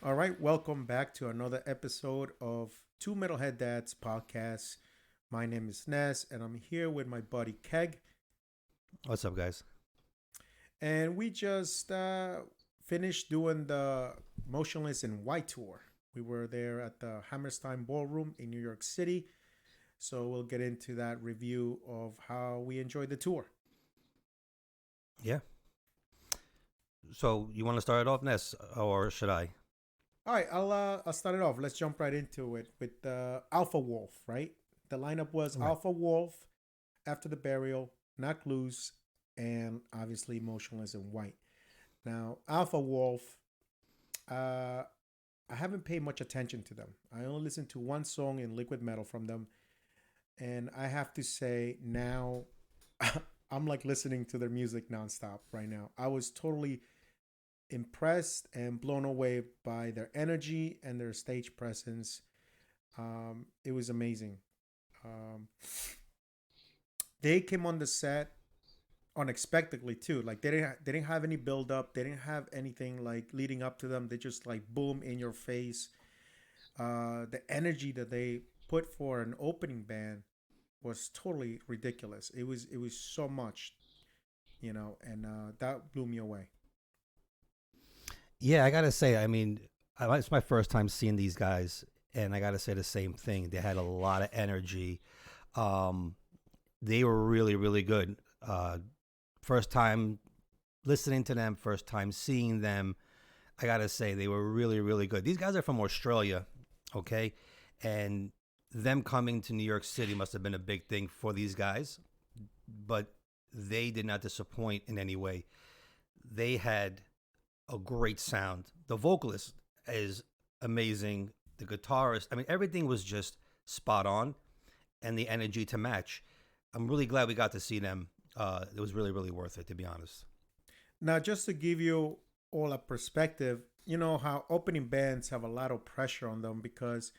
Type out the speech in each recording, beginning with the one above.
All right, welcome back to another episode of Two Metalhead Dads podcast. My name is Ness, and I'm here with my buddy Keg, What's up, guys? and we just finished doing the Motionless in White tour. We were there at the Hammerstein Ballroom in New York City, so we'll get into that review of how we enjoyed the tour. Yeah. So you want to start it off, Ness, or should I? All right, I'll start it off. Let's jump right into it with AlphaWolf. Right, the lineup was Right. AlphaWolf after the Burial, KnockedLoose, and obviously Motionless in White. Now, AlphaWolf, uh, I haven't paid much attention to them. I only listened to one song in Liquid Metal from them, and I have to say now, I'm like listening to their music nonstop right now. I was totally impressed and blown away by their energy and their stage presence. It was amazing. Um, they came on the set unexpectedly too. Like they didn't have any build up. They didn't have anything like leading up to them. They just like boom in your face. The energy that they put for an opening band was totally ridiculous. It was so much, and that blew me away. Yeah, I gotta say, it's my first time seeing these guys, and I gotta say the same thing. They had a lot of energy. Um, they were really, really good. First time listening to them, first time seeing them. I gotta say, they were really, really good. These guys are from Australia, okay, and them coming to New York City must have been a big thing for these guys, but they did not disappoint in any way. They had a great sound. The vocalist is amazing. The guitarist, everything was just spot on, and the energy to match. I'm really glad we got to see them. It was really, really worth it, to be honest. Now, just to give you all a perspective, you know how opening bands have a lot of pressure on them because,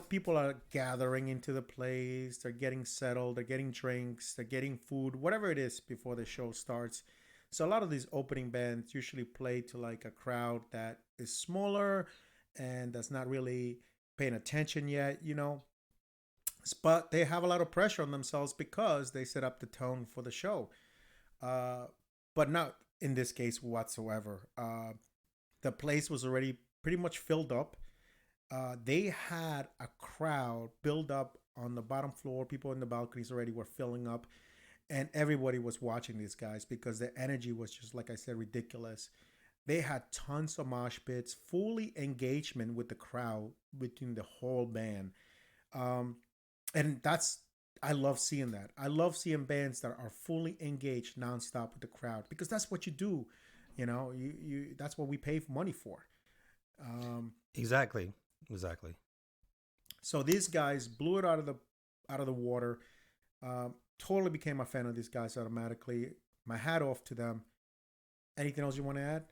people are gathering into the place, they're getting settled, they're getting drinks, they're getting food, whatever it is before the show starts. So a lot of these opening bands usually play to like a crowd that is smaller and that's not really paying attention yet. But they have a lot of pressure on themselves because they set up the tone for the show. Uh, but not in this case whatsoever. The place was already pretty much filled up. They had a crowd build up on the bottom floor. People in the balconies already were filling up, and everybody was watching these guys because the energy was just, like I said, ridiculous. They had tons of mosh pits, fully engagement with the crowd between the whole band. Um, and that's I love seeing that. I love seeing bands that are fully engaged nonstop with the crowd because that's what you do. You that's what we pay money for. Um, Exactly. Exactly. so these guys blew it out of the water. Totally became a fan of these guys automatically. My hat off to them. Anything else you want to add?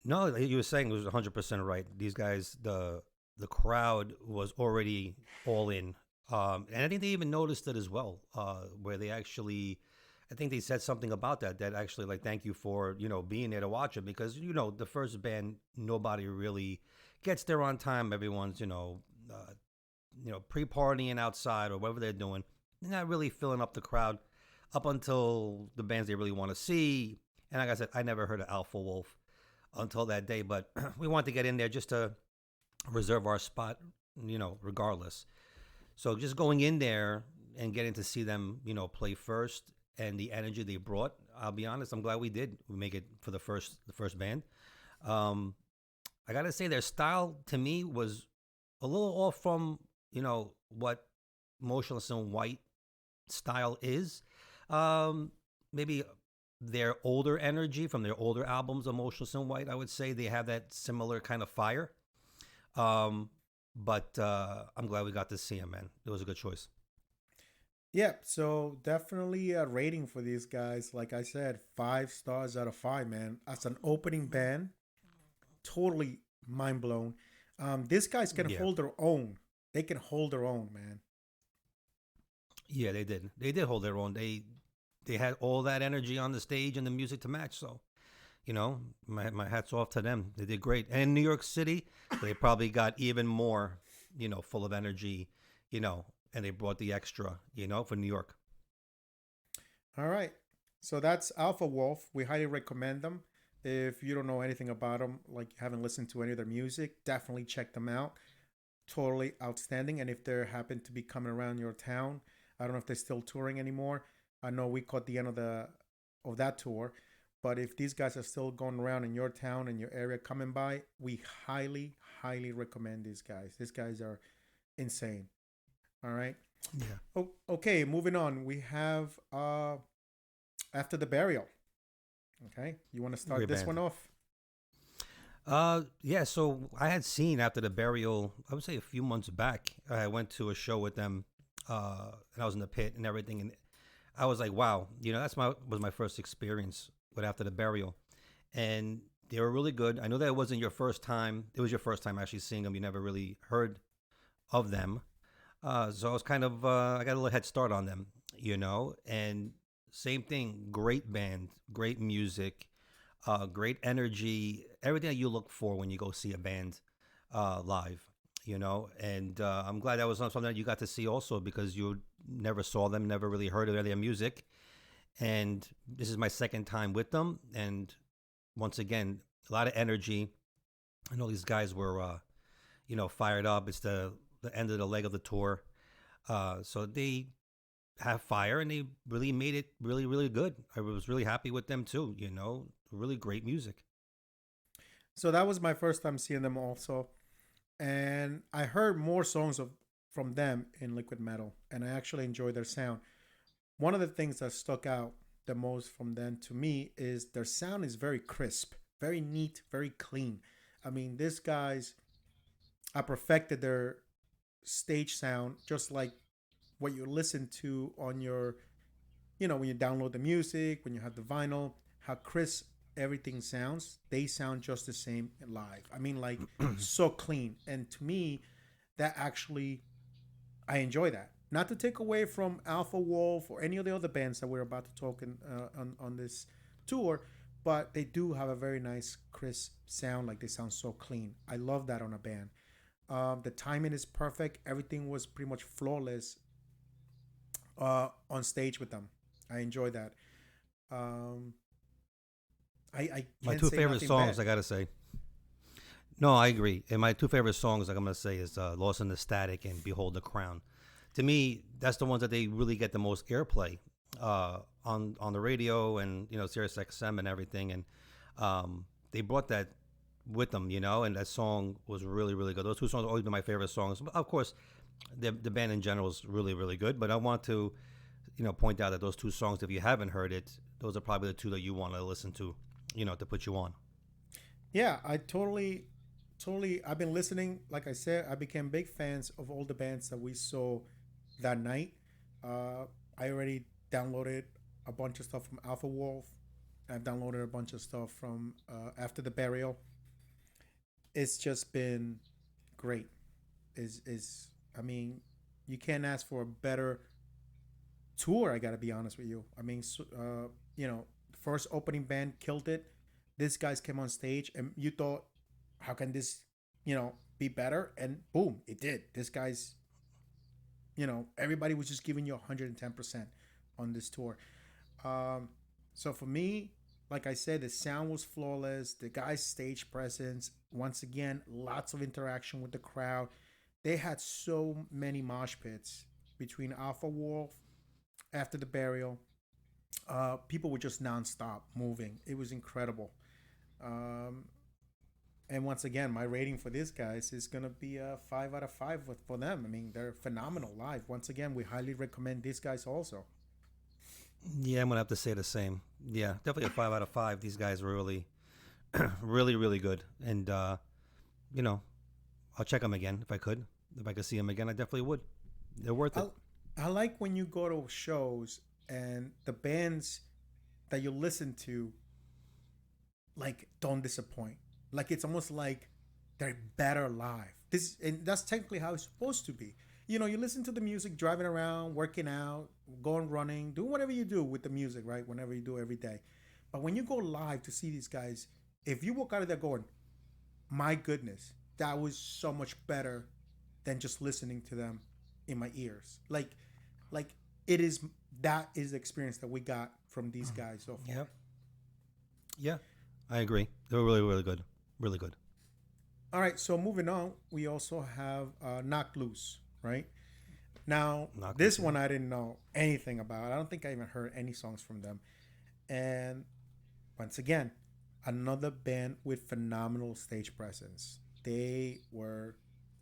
No, you were saying it was 100% right. These guys, the crowd was already all in. And I think they even noticed it as well, where they actually, I think they said something about that actually, like, thank you for, being there to watch it. Because, the first band, nobody really gets there on time. Everyone's, pre-partying outside or whatever they're doing. They're not really filling up the crowd up until the bands they really want to see. And like I said, I never heard of Alpha Wolf until that day, but we wanted to get in there just to reserve our spot, regardless. So just going in there and getting to see them, play first and the energy they brought, I'll be honest, I'm glad we did. We make it for the first band. Um, I gotta say their style to me was a little off from, what Motionless in White style is. Um, Maybe their older energy from their older albums, Emotionless in White, I would say they have that similar kind of fire. Um, but I'm glad we got to see him, man. It was a good choice. Yeah, so definitely a rating for these guys. Like I said, 5 stars out of five, man. As an opening band, totally mind blown. These guys can Yeah, hold their own. They can hold their own, man. yeah, they did. They did hold their own. They had all that energy on the stage and the music to match. So My hat's off to them. They did great. And in New York City, they probably got even more, full of energy, and they brought the extra, for New York. All right. So that's Alpha Wolf. We highly recommend them. If you don't know anything about them, like you haven't listened to any of their music, definitely check them out. Totally outstanding. And if they happen to be coming around your town, I don't know if they're still touring anymore. I know we caught the end of that tour, but if these guys are still going around in your town and your area coming by, we highly, highly recommend these guys. These guys are insane. All right. Yeah. Oh, okay, moving on. We have After the Burial. Okay. You want to start Great this band. one off? Yeah, so I had seen After the Burial, I would say a few months back. I went to a show with them, and I was in the pit and everything, and I was like, wow, that's my first experience with After the Burial, and they were really good. I know that it wasn't your first time; it was your first time actually seeing them. You never really heard of them, so I was kind of I got a little head start on them, and same thing, great band, great music, great energy, everything that you look for when you go see a band live, and I'm glad that was something that you got to see also because you never saw them, never really heard of their music, and this is my second time with them, and once again, a lot of energy. I know these guys were, fired up. It's the end of the leg of the tour, so they have fire and they really made it really, really good. I was really happy with them too, really great music. So that was my first time seeing them also. And I heard more songs from them in Liquid Metal, and I actually enjoyed their sound. One of the things that stuck out the most from them to me is their sound is very crisp, very neat, very clean. I mean, these guys have perfected their stage sound just like what you listen to on your, when you download the music, when you have the vinyl, how crisp everything sounds. They sound just the same live. I mean, like so clean. And to me, that actually, I enjoy that. Not to take away from Alpha Wolf or any of the other bands that we're about to talk on this tour, but they do have a very nice, crisp sound. Like they sound so clean. I love that on a band. The timing is perfect. Everything was pretty much flawless on stage with them. I enjoy that. Um, I My can't two say favorite nothing bad. songs, I gotta say. No, I agree. And my two favorite songs, like I'm gonna say, is "Lost in the Static" and "Behold the Crown." To me, that's the ones that they really get the most airplay on the radio and Sirius XM and everything. And they brought that with them, and that song was really, really good. Those two songs have always been my favorite songs. But of course, the band in general is really, really good. But I want to, point out that those two songs, if you haven't heard it, those are probably the two that you want to listen to, to put you on. Yeah, I totally. I've been listening. Like I said, I became big fans of all the bands that we saw that night. I already downloaded a bunch of stuff from Alpha Wolf. I've downloaded a bunch of stuff from After the Burial. It's just been great. Is I mean, you can't ask for a better tour. I gotta be honest with you. I mean, first opening band killed it. These guys came on stage, and you thought, how can this, be better? And boom, it did. This guy's, everybody was just giving you 110% on this tour. Um, so for me, like I said, the sound was flawless. The guy's stage presence, once again, lots of interaction with the crowd. They had so many mosh pits between Alpha Wolf, After the Burial. People were just nonstop moving. It was incredible. Um, and once again, my rating for these guys is gonna be a 5 out of 5 for them. I mean, they're phenomenal live. Once again, we highly recommend these guys also. Yeah, I'm gonna have to say the same. Yeah, definitely a 5 out of 5. These guys were really, really, really good, and you know, I'll check them again if I could. If I could see them again, I definitely would. They're worth I it. I like when you go to shows and the bands that you listen to like don't disappoint. Like it's almost like they're better live. This and that's technically how it's supposed to be. You listen to the music driving around, working out, going running, doing whatever you do with the music, right? Whenever you do every day. But when you go live to see these guys, if you walk out of there going, my goodness, that was so much better than just listening to them in my ears. Like it is that is the experience that we got from these guys so far. Yeah. Yeah. I agree. They were really, really good. Really good. All right, so moving on, we also have Knocked Loose, right? Now, Not this losing. one I didn't know anything about. I don't think I even heard any songs from them. And once again, another band with phenomenal stage presence. They were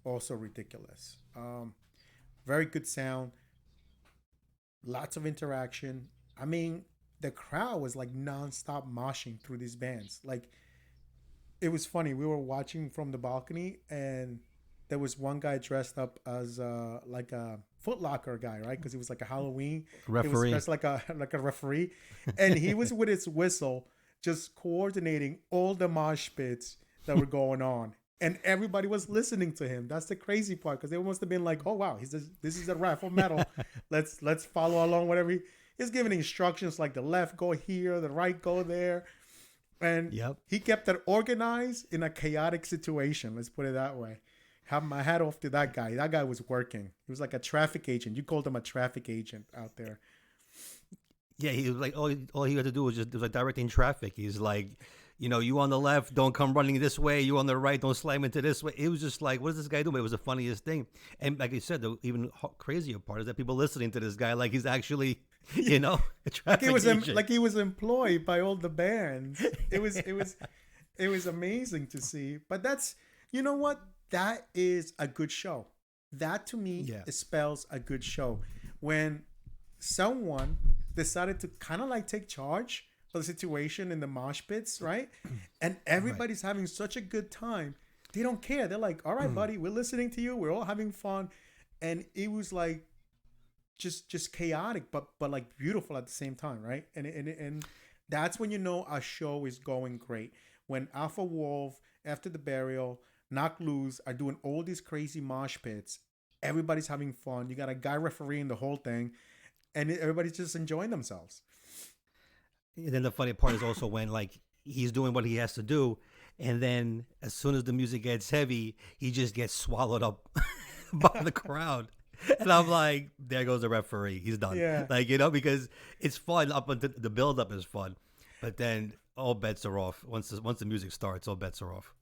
also ridiculous. Very good sound, lots of interaction. I mean, the crowd was like nonstop moshing through these bands. Like it was funny. We were watching from the balcony, and there was one guy dressed up as like a Foot Locker guy, right? Because he was like a Halloween. He was Referee. dressed like a referee, and he was with his whistle, just coordinating all the mosh pits that were going on. And everybody was listening to him. That's the crazy part, because they must have been like, "Oh wow, this is a rap of metal. Let's follow along. Whatever he's giving instructions, like the left go here, the right go there." And Yep. he kept it organized in a chaotic situation. Let's put it that way. Have my hat off to that guy. That guy was working. He was like a traffic agent. You called him a traffic agent out there. Yeah, he was like all he had to do was just it was like directing traffic. He's like, you on the left, don't come running this way. You on the right, don't slam into this way. It was just like, what is this guy doing? It was the funniest thing. And like you said, the even crazier part is that people listening to this guy like he's actually, a Like he traffic was agent. like he was employed by all the bands. It was amazing to see. But that's, you know what? That is a good show. That to me Yeah. spells a good show. When someone decided to kind of like take charge of the situation in the mosh pits, right? And Right. everybody's having such a good time. They don't care. They're like, all right, buddy, we're listening to you. We're all having fun. And it was like just chaotic, but like beautiful at the same time, right? And that's when you know a show is going great. When Alpha Wolf, after the burial, Knock Loose are doing all these crazy mosh pits. Everybody's having fun. You got a guy refereeing the whole thing, and everybody's just enjoying themselves. And then the funny part is also when like he's doing what he has to do, and then as soon as the music gets heavy, he just gets swallowed up by the crowd. And I'm like, there goes the referee. He's done. Yeah. Like, because it's fun up until the build up is fun. But then all bets are off. Once the music starts, all bets are off.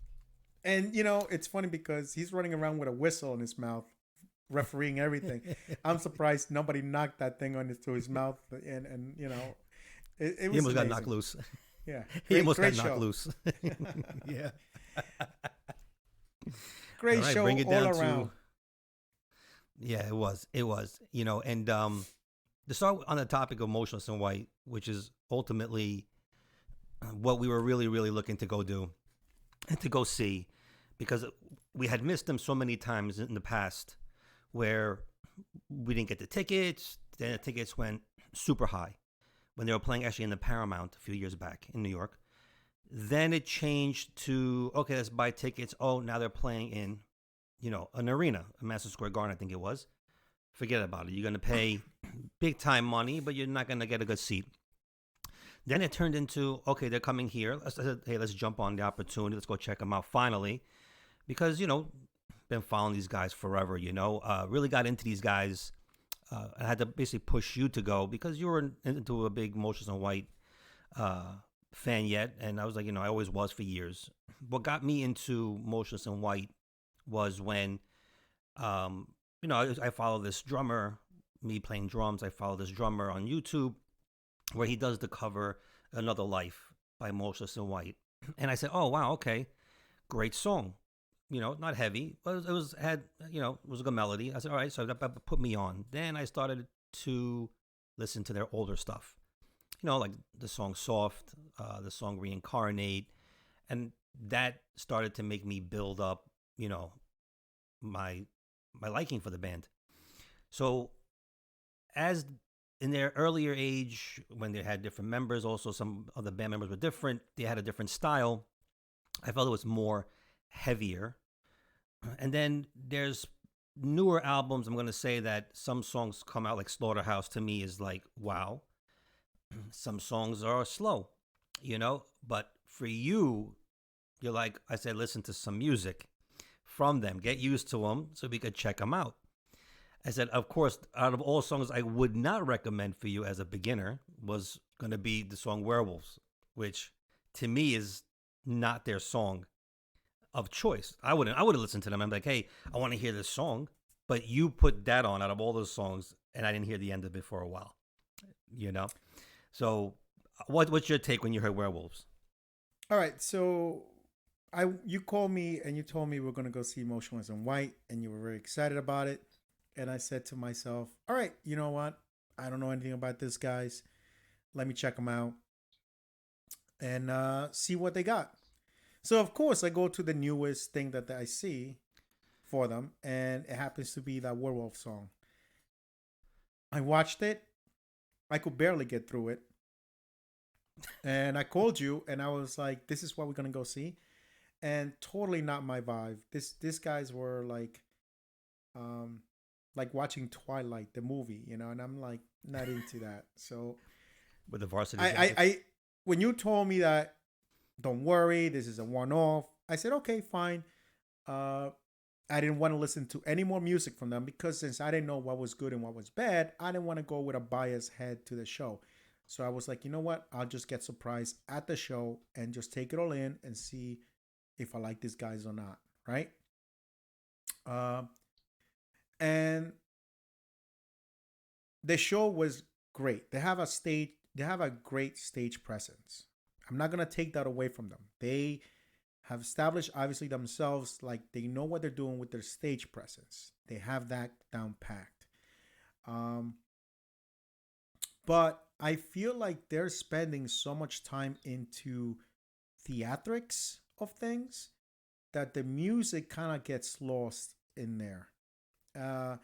And it's funny because he's running around with a whistle in his mouth, refereeing everything. I'm surprised nobody knocked that thing to his mouth, and it He was almost got knocked amazing. loose. Yeah, He great, almost great got knocked show. loose. Yeah. All Great right, show bring it all down around. to yeah, it was. It was. And to start on the topic of Motionless in White, which is ultimately what we were really, really looking to go do and to go see, because we had missed them so many times in the past where we didn't get the tickets. Then the tickets went super high when they were playing actually in the Paramount a few years back in New York. Then it changed to, okay, let's buy tickets. Oh, now they're playing in, an arena, a Madison Square Garden, I think it was. Forget about it. You're going to pay big time money, but you're not going to get a good seat. Then it turned into, okay, they're coming here. I said, hey, let's jump on the opportunity. Let's go check them out finally. Because, been following these guys forever, really got into these guys. I had to basically push you to go because you were into a big Motionless in White fan yet. And I was like, I always was for years. What got me into Motionless in White was when, I follow this drummer, me playing drums. I follow this drummer on YouTube where he does the cover Another Life by Motionless in White. And I said, oh, wow, okay, great song. Not heavy, but it was a good melody. I said, all right, so that put me on. Then I started to listen to their older stuff, like the song Soft, the song Reincarnate. And that started to make me build up, my liking for the band. So as in their earlier age, when they had different members, also some of the band members were different, they had a different style. I felt it was more heavier. And then there's newer albums. I'm going to say that some songs come out like Slaughterhouse to me is like, wow. Some songs are slow. But for you, you're like, I said, listen to some music from them, get used to them so we could check them out. I said, of course, out of all songs I would not recommend for you as a beginner was going to be the song Werewolves, which to me is not their song of choice. I would have listened to them. I'm like, hey, I want to hear this song, but you put that on out of all those songs, and I didn't hear the end of it for a while. You know. So, what's your take when you heard Werewolves? All right, so you called me and you told me we're gonna go see Motionless in White, and you were very excited about it. And I said to myself, all right, you know what? I don't know anything about this guys. Let me check them out and see what they got. So of course I go to the newest thing that I see for them, and it happens to be that werewolf song. I watched it. I could barely get through it, and I called you, and I was like, "This is what we're gonna go see," and totally not my vibe. This guys were um, like watching Twilight, the movie, and I'm like not into that. So With the varsity I jackets? when you told me that, don't worry, this is a one off, I said okay, fine. Uh, I didn't want to listen to any more music from them because since I didn't know what was good and what was bad, I didn't want to go with a biased head to the show. So I was like, you know what? I'll just get surprised at the show and just take it all in and see if I like these guys or not, right? Uh, and the show was great. They have a great stage presence. I'm not gonna take that away from them. They have established obviously themselves, like they know what they're doing with their stage presence. They have that down packed. Um, but I feel like they're spending so much time into theatrics of things that the music kind of gets lost in there. Uh,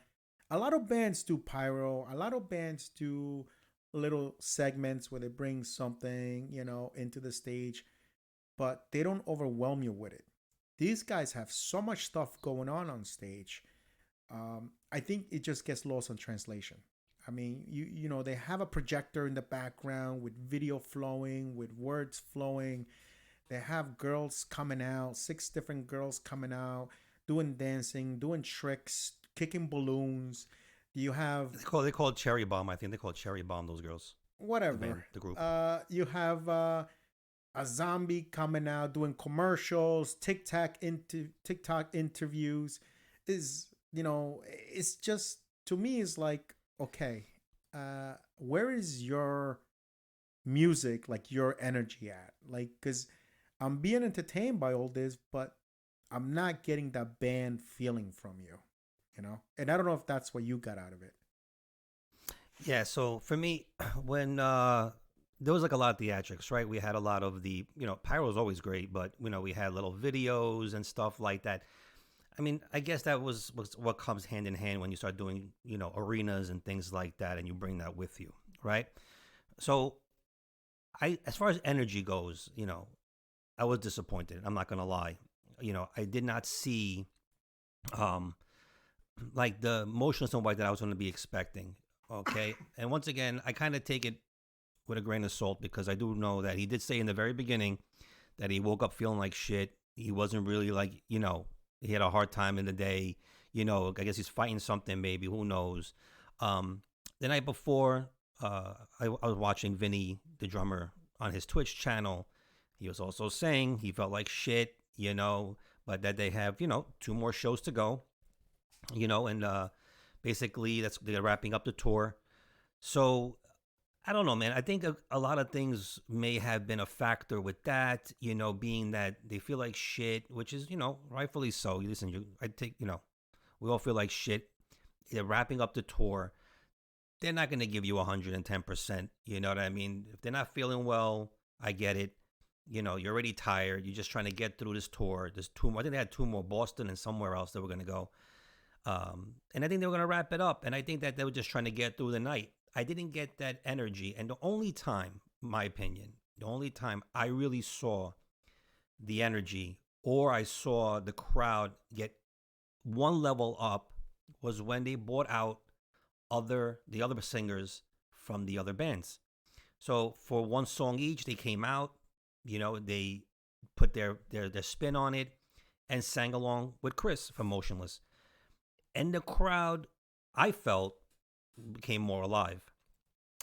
a lot of bands do pyro. A lot of bands do little segments where they bring something, into the stage, but they don't overwhelm you with it. These guys have so much stuff going on stage. I think it just gets lost on translation. I mean, they have a projector in the background with video flowing, with words flowing. They have girls coming out, six different girls coming out, doing dancing, doing tricks, kicking balloons. You have They call it Cherry Bomb. I think they call it Cherry Bomb. Those girls, the whatever. band, the group. You have a zombie coming out doing commercials, TikTok interviews. Is it's just, to me, it's like, okay, where is your music, like your energy at? Like, because I'm being entertained by all this, but I'm not getting that band feeling from you, And I don't know if that's what you got out of it. Yeah. So for me, when there was like a lot of theatrics, right? We had a lot of pyro is always great, but we had little videos and stuff like that. I mean, I guess that was what comes hand in hand when you start doing, arenas and things like that, and you bring that with you, right? So as far as energy goes, I was disappointed. I'm not gonna lie. I did not see, um, like the motionless in white that I was going to be expecting. Okay, and once again, I kind of take it with a grain of salt because I do know that he did say in the very beginning that he woke up feeling like shit. He wasn't really like, he had a hard time in the day. I guess he's fighting something, maybe. Who knows? The night before, I was watching Vinny, the drummer, on his Twitch channel. He was also saying he felt like shit, but that they have, two more shows to go, and basically they're wrapping up the tour. So I don't know, man. I think a lot of things may have been a factor with that, being that they feel like shit, which is, rightfully so. Listen, we all feel like shit. They're wrapping up the tour. They're not going to give you 110%. You know what I mean? If they're not feeling well, I get it. You're already tired. You're just trying to get through this tour. There's two more. I think they had two more, Boston and somewhere else they were going to go. And I think they were going to wrap it up. And I think that they were just trying to get through the night. I didn't get that energy. And the only time, my opinion, the only time I really saw the energy or I saw the crowd get one level up was when they brought out the other singers from the other bands. So for one song each, they came out. They put their spin on it and sang along with Chris from Motionless. And the crowd, I felt, became more alive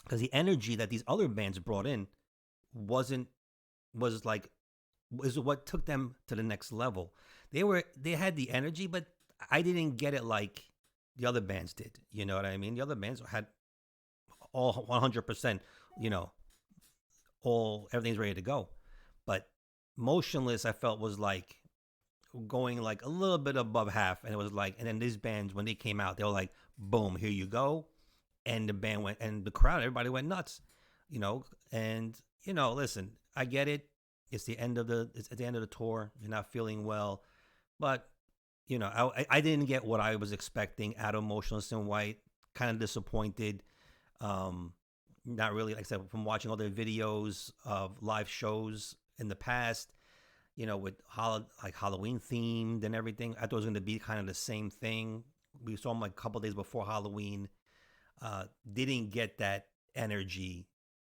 because the energy that these other bands brought in wasn't was like is what took them to the next level. They had the energy, but I didn't get it like the other bands did. You know what I mean? The other bands had all 100%, you know, all everything's ready to go. But Motionless, I felt, was like going like a little bit above half, and it was like, and then these bands when they came out, they were like, boom, here you go, and the band went, and the crowd, everybody went nuts, you know, and listen, I get it. It's at the end of the tour. You're not feeling well, but I didn't get what I was expecting out of Motionless in White. Kind of disappointed. Not really, like I said, from watching other videos of live shows in the past, with like Halloween themed and everything. I thought it was going to be kind of the same thing. We saw them like a couple days before Halloween. Didn't get that energy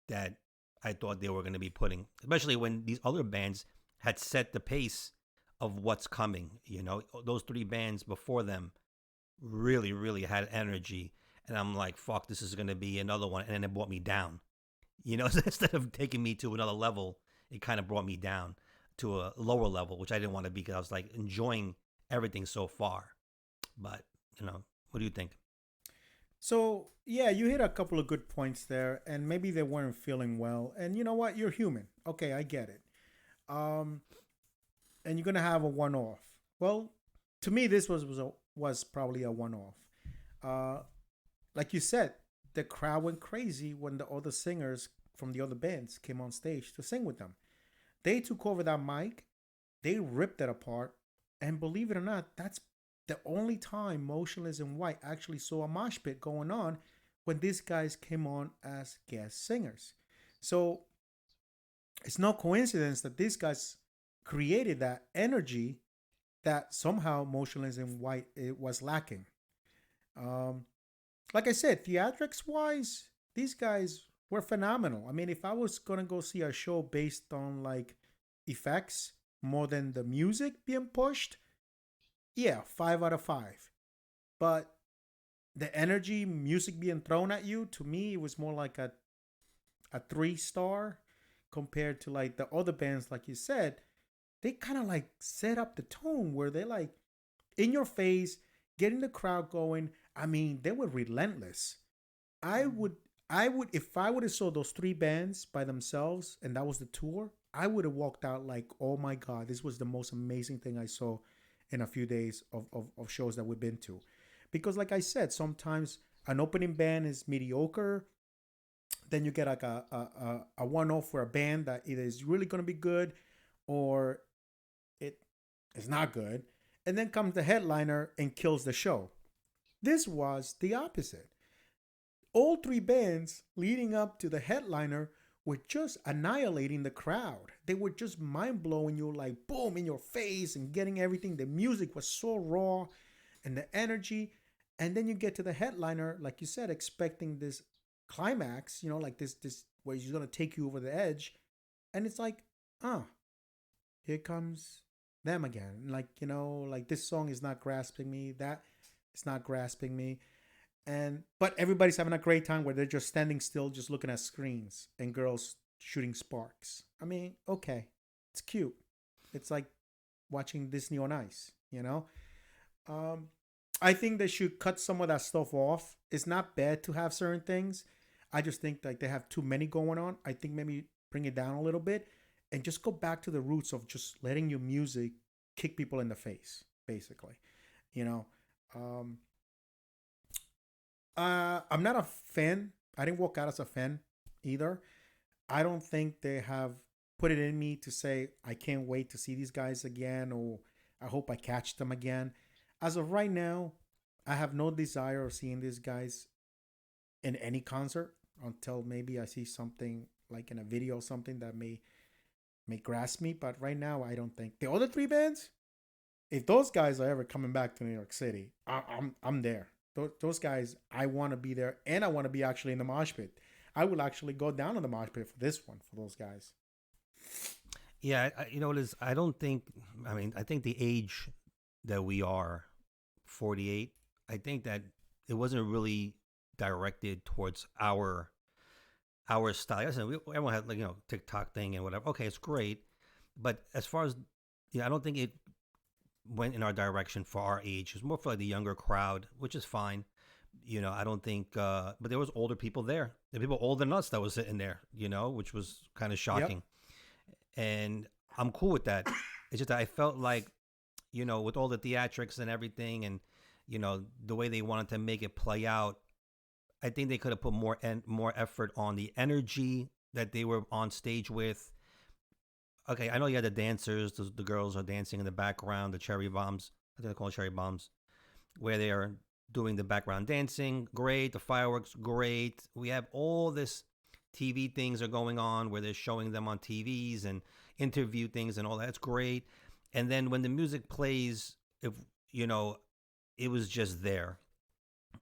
that I thought they were going to be putting, especially when these other bands had set the pace of what's coming. Those three bands before them really, really had energy. And I'm like, fuck, this is going to be another one. And then it brought me down. So instead of taking me to another level, it kind of brought me down to a lower level, which I didn't want to be because I was like enjoying everything so far. But, what do you think? So, yeah, you hit a couple of good points there, and maybe they weren't feeling well. And you know what? You're human. Okay, I get it. Um, and you're gonna have a one-off. Well, to me, this was probably a one-off. Uh, like you said, the crowd went crazy when the other singers from the other bands came on stage to sing with them. They took over that mic, they ripped it apart, and believe it or not, that's the only time Motionless in White actually saw a mosh pit going on when these guys came on as guest singers. So it's no coincidence that these guys created that energy that somehow Motionless in White it was lacking. Um, like I said, theatrics wise, these guys were phenomenal. I mean, if I was gonna go see a show based on like effects more than the music being pushed, yeah, 5 out of 5. But the energy, music being thrown at you, to me, it was more like a 3 star compared to like the other bands, like you said. They kind of like set up the tone where they're like in your face, getting the crowd going. I mean, they were relentless. I would if I would have saw those 3 bands by themselves and that was the tour, I would have walked out like, oh my God, this was the most amazing thing I saw in a few days of shows that we've been to. Because like I said, sometimes an opening band is mediocre. Then you get like a one-off for a band that either is really gonna be good or it is not good. And then comes the headliner and kills the show. This was the opposite. All 3 bands leading up to the headliner were just annihilating the crowd. They were just mind blowing you, like boom in your face and getting everything. The music was so raw and the energy. And then you get to the headliner, like you said, expecting this climax, like this where he's gonna take you over the edge. And it's like, here comes them again. Like this song is not grasping me. That it's not grasping me. But everybody's having a great time where they're just standing still, just looking at screens and girls shooting sparks. I mean, okay, it's cute. It's like watching Disney on Ice. I think they should cut some of that stuff off. It's not bad to have certain things. I just think like they have too many going on. I think maybe bring it down a little bit and just go back to the roots of just letting your music kick people in the face, basically. You know, um, I'm not a fan. I didn't walk out as a fan either. I don't think they have put it in me to say I can't wait to see these guys again or I hope I catch them again. As of right now, I have no desire of seeing these guys in any concert until maybe I see something like in a video or something that may grasp me. But right now, I don't think the other 3 bands. If those guys are ever coming back to New York City, I'm there. Those guys, I want to be there, and I want to be actually in the mosh pit. I will actually go down to the mosh pit for this one for those guys. Yeah, you know what is? I don't think. I mean, I think the age that we are, 48. I think that it wasn't really directed towards our style. Listen, everyone had like TikTok thing and whatever. Okay, it's great, but as far as I don't think it went in our direction for our age. It was more for like the younger crowd, which is fine. I don't think, but there was older people there. There were people older than us that was sitting there, which was kind of Yep. shocking. And I'm cool with that. It's just that I felt like, with all the theatrics and everything, and the way they wanted to make it play out, I think they could have put more effort on the energy that they were on stage with. Okay, I know you had the dancers, the girls are dancing in the background, the cherry bombs. I think they call it cherry bombs, where they are doing the background dancing. Great, the fireworks, great. We have all this TV things are going on where they're showing them on TVs and interview things and all that's great. And then when the music plays, if you know, it was just there,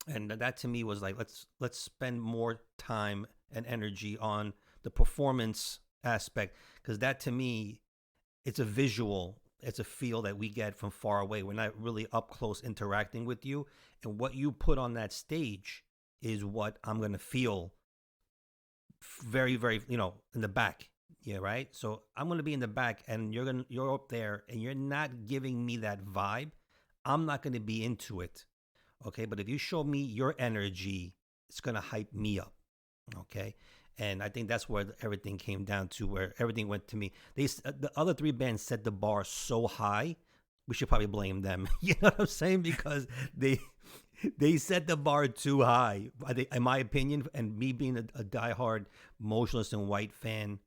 and that to me was like let's spend more time and energy on the performance aspect, because that to me, it's a visual, it's a feel that we get from far away. We're not really up close interacting with you, and what you put on that stage is what I'm going to feel very, very, in the back. Yeah, right. So I'm going to be in the back, and you're up there, and you're not giving me that vibe. I'm not going to be into it. Okay, but if you show me your energy, it's going to hype me up. Okay, and I think that's where everything came down to, where everything went to me. The other three bands set the bar so high. We should probably blame them. You know what I'm saying? Because they set the bar too high. I think, in my opinion, and me being a diehard Motionless in White fan,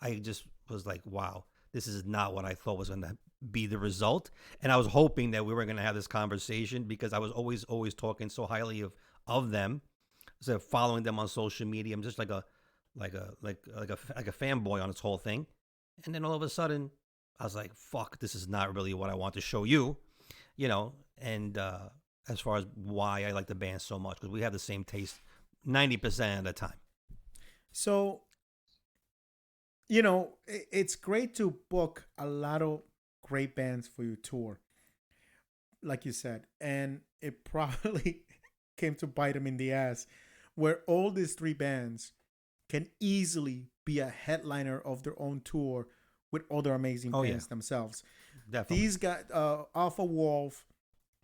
I just was like, wow, this is not what I thought was going to be the result. And I was hoping that we were going to have this conversation, because I was always talking so highly of them. So following them on social media, I'm just like a fanboy on this whole thing. And then all of a sudden, I was like, fuck, this is not really what I want to show you, and as far as why I like the band so much, because we have the same taste 90% of the time. So, it's great to book a lot of great bands for your tour, like you said, and it probably came to bite them in the ass, where all these three bands can easily be a headliner of their own tour with other amazing Oh yeah, bands themselves. definitely. These guys, AlphaWolf,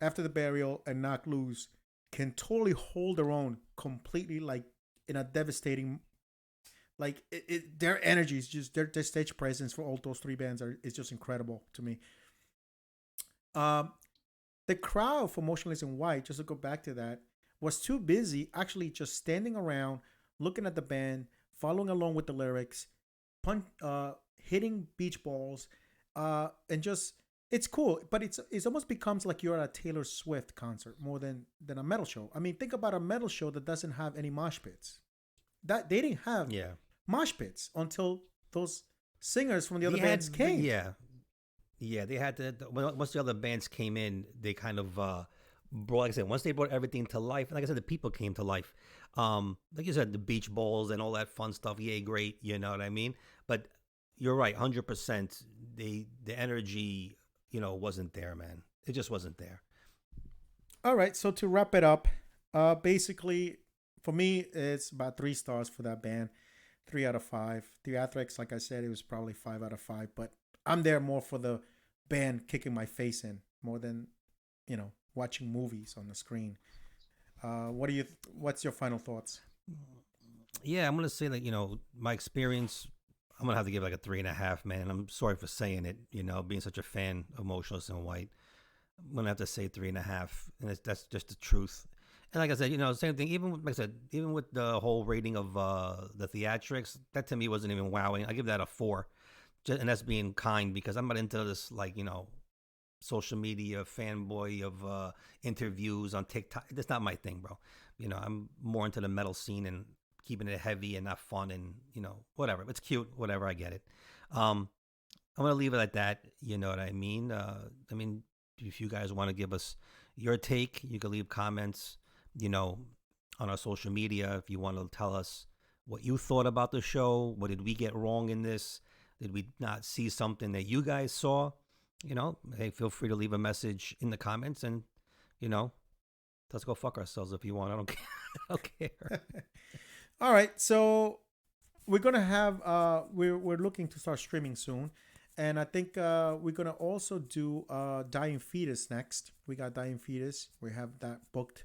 After the Burial, and Knock Loose, can totally hold their own completely, like in a devastating, like their energy is just their stage presence for all those three bands is just incredible to me. Um, the crowd for Motionless in White, just to go back to that, was too busy actually just standing around, looking at the band, following along with the lyrics, hitting beach balls, and just it's cool. But it's almost becomes like you're at a Taylor Swift concert more than a metal show. I mean, think about a metal show that doesn't have any mosh pits. That they didn't have Yeah, mosh pits until those singers from the other they bands had came. yeah, they had to. Once the other bands came in, they kind of brought, like I said, once they brought everything to life. Like I said, the people came to life. Like you said, the beach balls and all that fun stuff. Yay, great. You know what I mean? But you're right, 100%. The energy, wasn't there, man. It just wasn't there. All right, so to wrap it up, basically for me it's about 3 stars for that band, 3 out of 5. Theatrics, like I said, it was probably 5 out of 5, but I'm there more for the band kicking my face in more than watching movies on the screen. What's your final thoughts? Yeah, I'm gonna say that my experience. I'm gonna have to give like a 3.5, man. I'm sorry for saying it. Being such a fan of Motionless in White, I'm gonna have to say 3.5, and that's just the truth. And like I said, same thing. Like I said, even with the whole rating of the theatrics, that to me wasn't even wowing. I give that a 4, and that's being kind, because I'm not into this like social media fanboy of interviews on TikTok. That's not my thing, bro. I'm more into the metal scene and keeping it heavy and not fun, and whatever. It's cute, whatever. I get it. I'm gonna leave it at that. You know what I mean? If you guys want to give us your take, you can leave comments. On our social media. If you want to tell us what you thought about the show, what did we get wrong in this? Did we not see something that you guys saw? Hey, feel free to leave a message in the comments, and let's go fuck ourselves if you want. I don't care. I don't care. All right, so we're gonna have we're looking to start streaming soon, and I think we're gonna also do Dying Fetus next. We got Dying Fetus. We have that booked.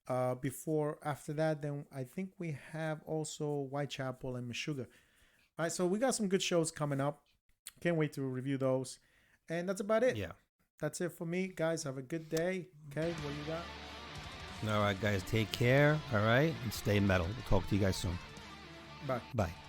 After that, then I think we have also Whitechapel and Meshuggah. All right, so we got some good shows coming up. Can't wait to review those. And that's about it. Yeah. That's it for me. Guys, have a good day. Okay, what you got? All right, guys, take care. All right, and stay metal. We'll talk to you guys soon. Bye. Bye.